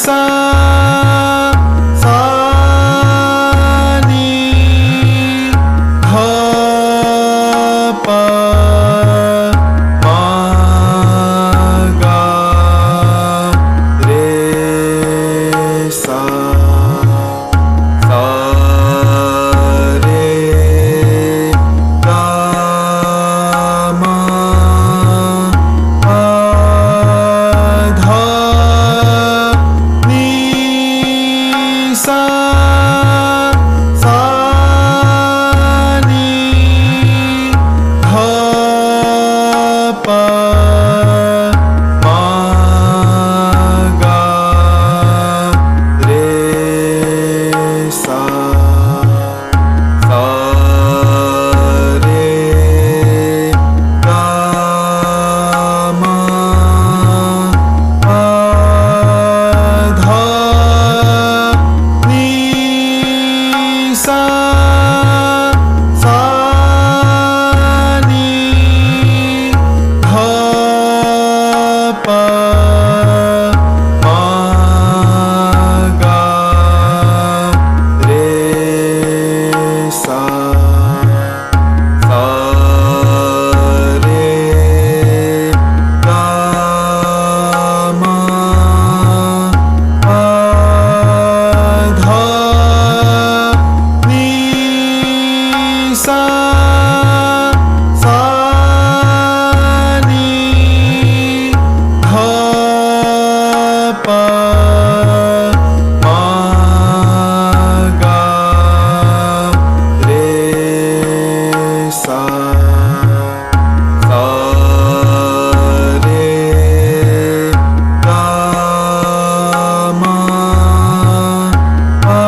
सा सा नी ध प मा गा रे सा सा रे गा मा पा ध नी सा सा नी ध प मा गा रे सा सा रे गा मा पा ध नी सा सा नी ध प मा गा रे सा सा रे गा मा पा ध नी सा सा नी ध प मा गा रे सा सा रे गा मा पा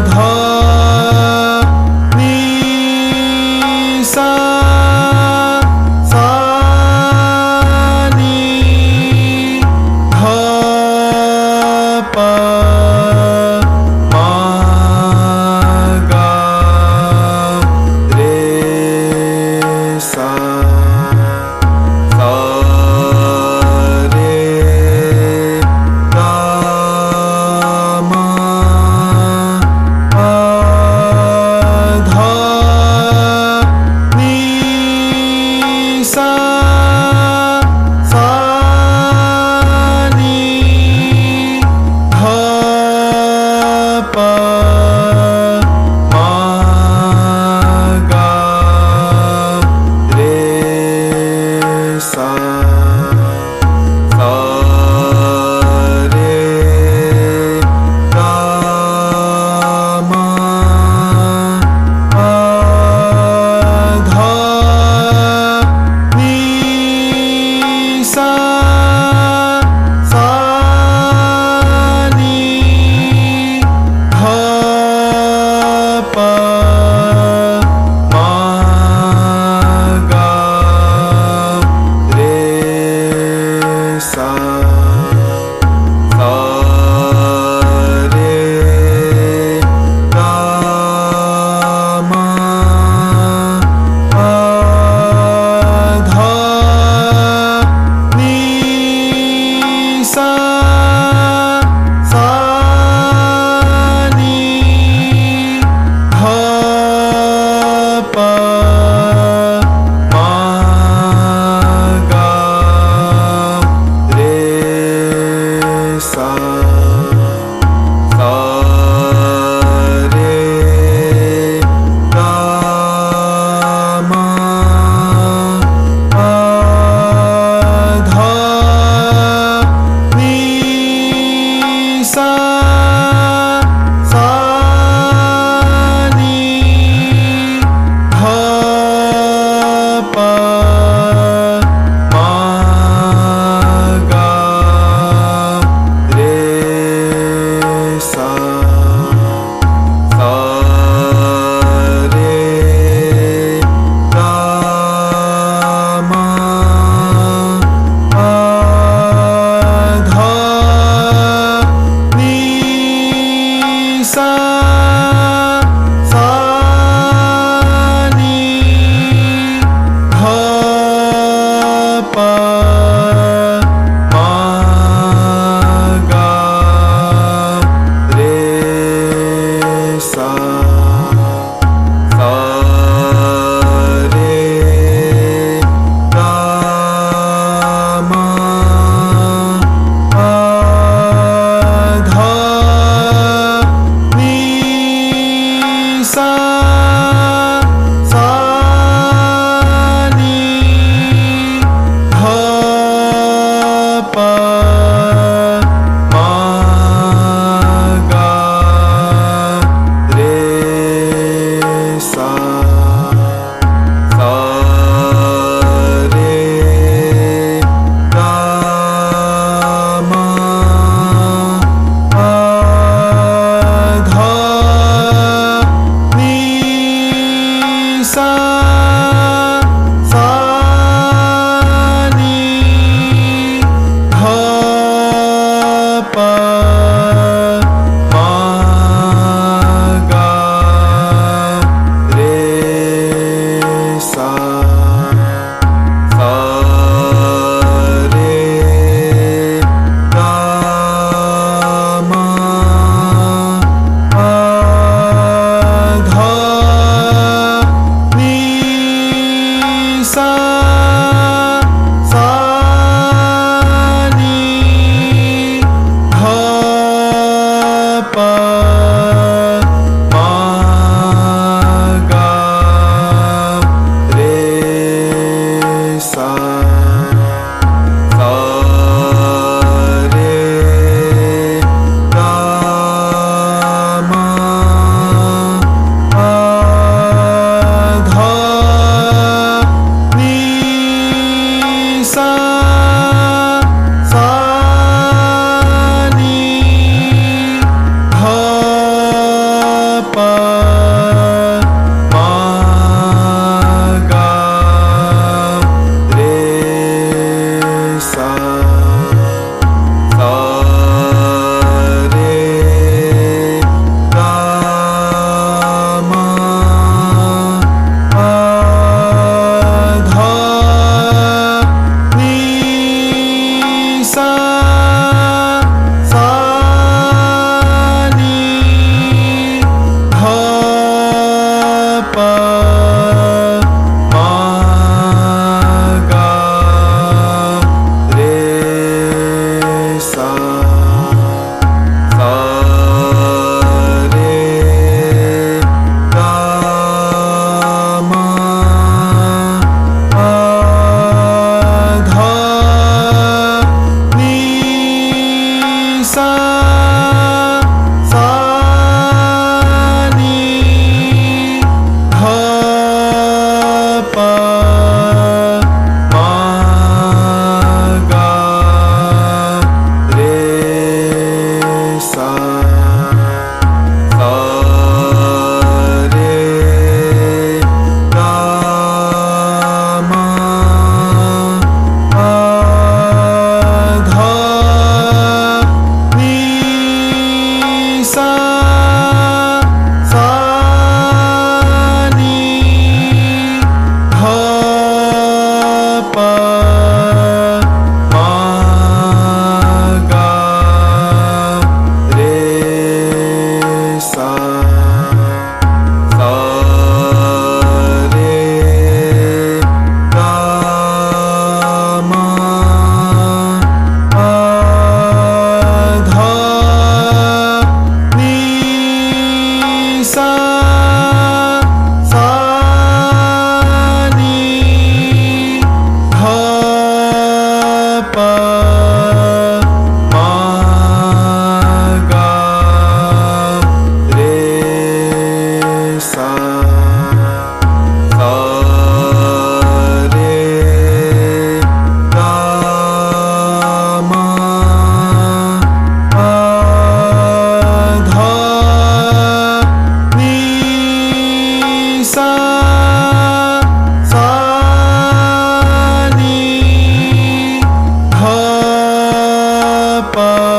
ध नी सा सा नी ध प मा गा रे सा सा रे गा मा पा ध नी सा सा नी ध प मा गा रे सा सा रे गा मा पा ध नी सा सा नी ध प मा गा रे सा सा रे गा मा पा ध नी सा सा नी ध प मा गा रे सा सा रे गा मा पा ध नी सा सा नी ध प मा गा रे सा सा रे गा मा पा ध नी सा सा नी ध प मा गा रे सा सा रे गा मा पा ध नी सा सा नी ध प मा गा रे सा सा रे गा मा पा ध नी सा सा नी ध प